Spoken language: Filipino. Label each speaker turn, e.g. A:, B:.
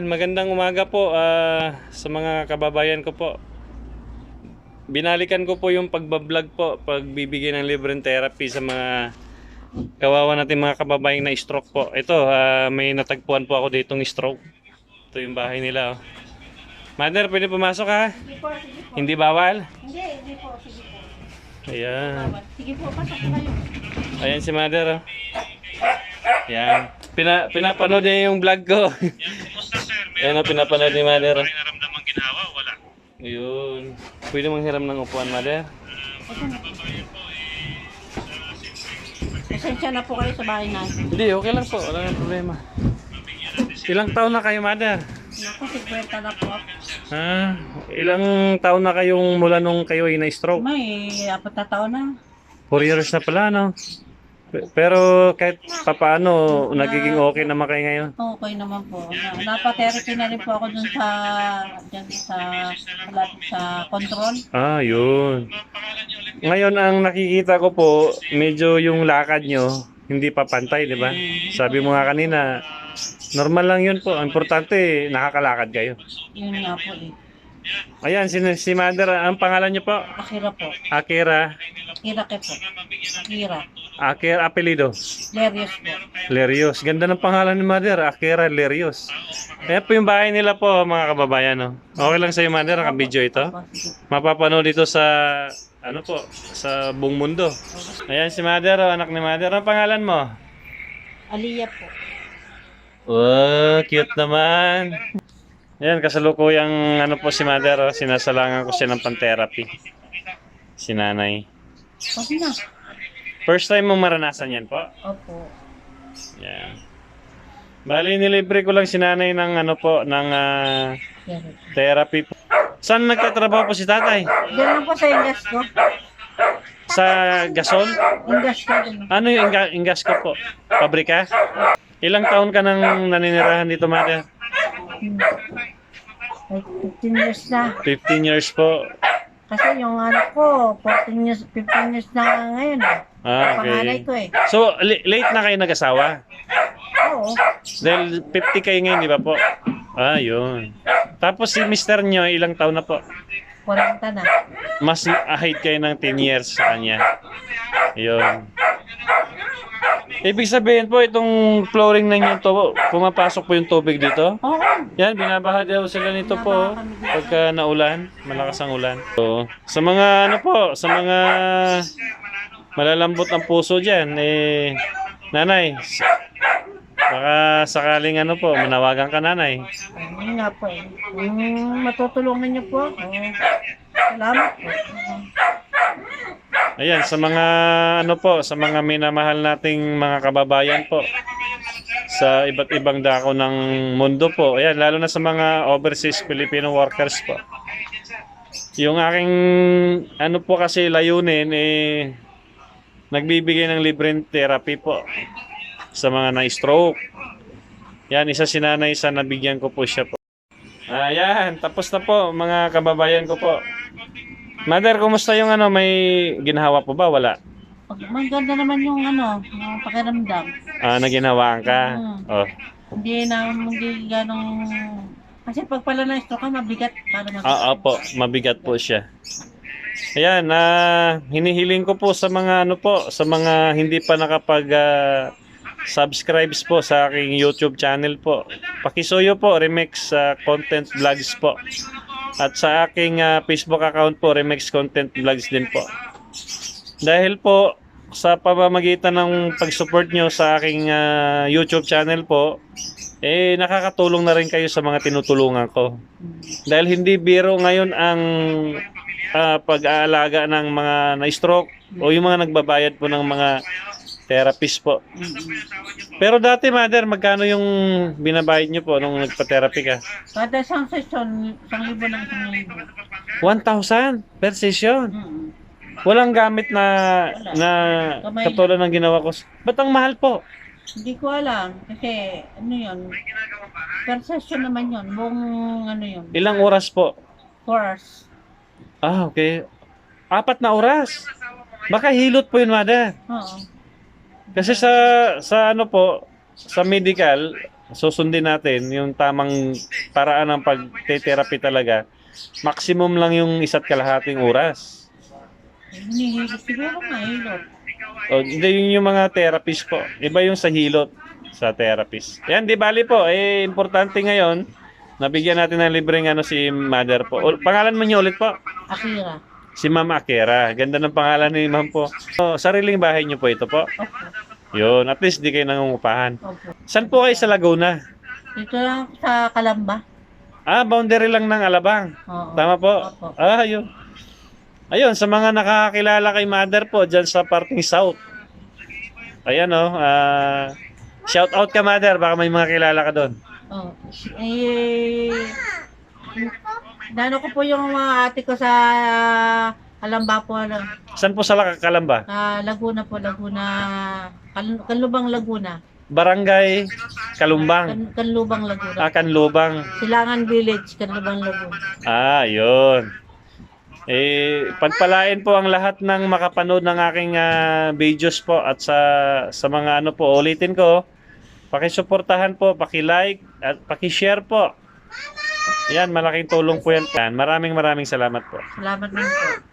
A: Magandang umaga po sa mga kababayan ko po. Binalikan ko po yung pagbablog po, pagbibigay ng libreng therapy sa mga kawawa natin mga kababayan na stroke po. Ito, may natagpuan po ako ditong stroke. Ito yung bahay nila. Oh. Mother, pwede pumasok ha?
B: Sige po, sige po.
A: Hindi bawal?
B: Hindi po, sige po.
A: Ayan.
B: Sige po, pasok po kayo.
A: Ayan si Mother. Oh. Ayan. Pinapanood niya yung vlog ko. Ayan o, pinapanood ni Mother.
C: Naramdamang ginawa, wala.
A: Ayun. Pwede mong hiram ng upuan, Mother?
B: Pasensya na po kayo sa bahay natin.
A: Hindi, okay lang po. Wala nang problema. Ilang taon na kayo, Mother?
B: Naku, 50 na po.
A: Ilang taon na kayong mula nung kayo ay na-stroke?
B: May 4 na taon na.
A: 4 years na pala, no? Pero kahit papaano, nagiging okay naman kayo ngayon?
B: Okay naman po. Napa-therapy na rin po ako dun sa, dyan malapit sa control.
A: Yun. Ngayon, ang nakikita ko po, medyo yung lakad nyo, hindi pa pantay, di ba? Sabi mo nga kanina, normal lang yun po. Ang importante, nakakalakad kayo.
B: Yun nga po eh.
A: Ayan, si Mother, ang pangalan nyo po?
B: Akira po.
A: Akira.
B: Akira ke po. Akira.
A: Akira, apelido?
B: Lerios po.
A: Lerios. Ganda ng pangalan ni Mother, Akira Lerios. Ayan po yung bahay nila po, mga kababayan. No? Okay lang sa'yo, Mother, naka-video ito.
B: Opo, sige.
A: Mapapanood dito sa, ano po, sa buong mundo. Ayan si Mother, anak ni Mother. Ang pangalan mo?
B: Aliyah po.
A: Wow, cute naman. Ayan, kasalukuyang ano po si Mother, sinasalangan ko siya ng pan-therapy. Si nanay.
B: Okay na.
A: First time mong maranasan yan po?
B: Opo.
A: Yan. Bali, nilibre ko lang si nanay ng ano po, ng therapy po. Saan nagtatrabaho po si tatay?
B: Diyan lang po sa ingas ko.
A: Sa gasol?
B: Ingas ko din.
A: Ano yung ingas ko po? Pabrika? Ilang taon ka nang naninirahan dito, Mother?
B: Like 15 years na.
A: 15 years po.
B: Kasi yung anak ko, 14 years, 15 years na ngayon. Panganay
A: Okay.
B: ko eh.
A: So, late na kayo nag-asawa?
B: Oo.
A: Dahil 50 kayo ngayon, di ba po? Yun. Tapos si mister nyo, ilang taon na po?
B: 40 na.
A: Mas ahead kayo ng 10 years sa kanya. Yun. Ibig sabihin po, itong flooring na inyo to, pumapasok po yung tubig dito?
B: Oo.
A: Yan, binabaha daw sila nito po pagka naulan, malakas ang ulan. So, sa mga ano po, sa mga malalambot ang puso dyan, nanay, baka sakaling ano po, manawagan ka nanay.
B: Yun nga po eh. Matutulungan niyo po ako. Salamat po.
A: Ayan, sa mga ano po, sa mga minamahal nating mga kababayan po sa iba't ibang dako ng mundo po. Ayan, lalo na sa mga overseas Filipino workers po. Yung aking ano po kasi layunin nagbibigay ng libreng therapy po sa mga na-stroke. Yan, isa si nanay sa nabigyan ko po siya po. Ayan, tapos na po mga kababayan ko po. Mother, kumusta yung ano, may ginhawa po ba? Wala.
B: Maganda naman yung yung pakiramdam.
A: Naginhawaan ka. Oh.
B: Hindi ganong... Kasi pag pala na-stroke ka, mabigat.
A: Opo, mabigat po siya. Ayan, hinihiling ko po sa mga ano po, sa mga hindi pa nakapag subscribes po sa aking YouTube channel po. Pakisuyo po, Remix Content Vlogs po. At sa aking Facebook account po, Remix Content Vlogs din po. Dahil po, sa pamamagitan ng pag-support nyo sa aking YouTube channel po, nakakatulong na rin kayo sa mga tinutulungan ko. Dahil hindi biro ngayon ang pag-aalaga ng mga na-stroke o yung mga nagbabayad po ng mga therapist po. Pero dati, Mother, magkano yung binabayad nyo po nung nagpa-therapy ka?
B: Kada isang session, 1,000 lang 1,000.
A: 1,000 per session. Walang gamit na
B: Kamay
A: katulad ng ginawa ko. Ba't ang mahal po?
B: Hindi ko alam. Kasi, yun. Per session naman yun. Buong, yun.
A: Ilang oras po?
B: 4 hours.
A: Okay. 4 na oras. Baka hilot po yun, Mother.
B: Oo.
A: Kasi sa ano po, sa medical, susundin natin yung tamang paraan ng pagte-therapy talaga. Maximum lang yung 1.5 oras.
B: Hinihilot siguro mahilot.
A: O, hindi yun yung mga therapist po. Iba yung sa hilot sa therapist. Yan, di bali po. Importante ngayon, nabigyan natin ng libreng si mother po. Pangalan mo niyo ulit po?
B: Akira.
A: Si Ma'am Akira. Ganda ng pangalan ni Ma'am po. So, sariling bahay niyo po ito po.
B: Opo.
A: Yun, at least di kayo nangungupahan.
B: Opo.
A: Saan po kayo sa Laguna?
B: Dito lang sa Kalamba.
A: Boundary lang ng Alabang.
B: Oo.
A: Tama po?
B: Opo.
A: Yun. Ayun, sa mga nakakakilala kay mother po, dyan sa parting south. Ayan shout out ka mother, baka may mga kilala ka doon.
B: Oh. Nano ko po yung mga ate ko sa Kalamba po.
A: Saan po sa Kalamba?
B: Laguna po, Laguna. Kanlubang Laguna.
A: Barangay Kalumbang.
B: Kanlubang Laguna.
A: Kanlubang.
B: Silangan Village, Kanlubang Laguna.
A: Yun. Pagpalain po ang lahat ng makapanood ng aking videos po at sa mga po, ulitin ko, pakisuportahan po, paki-like at paki-share po. Yan, malaking tulong po yan. Maraming salamat po.
B: Salamat din po.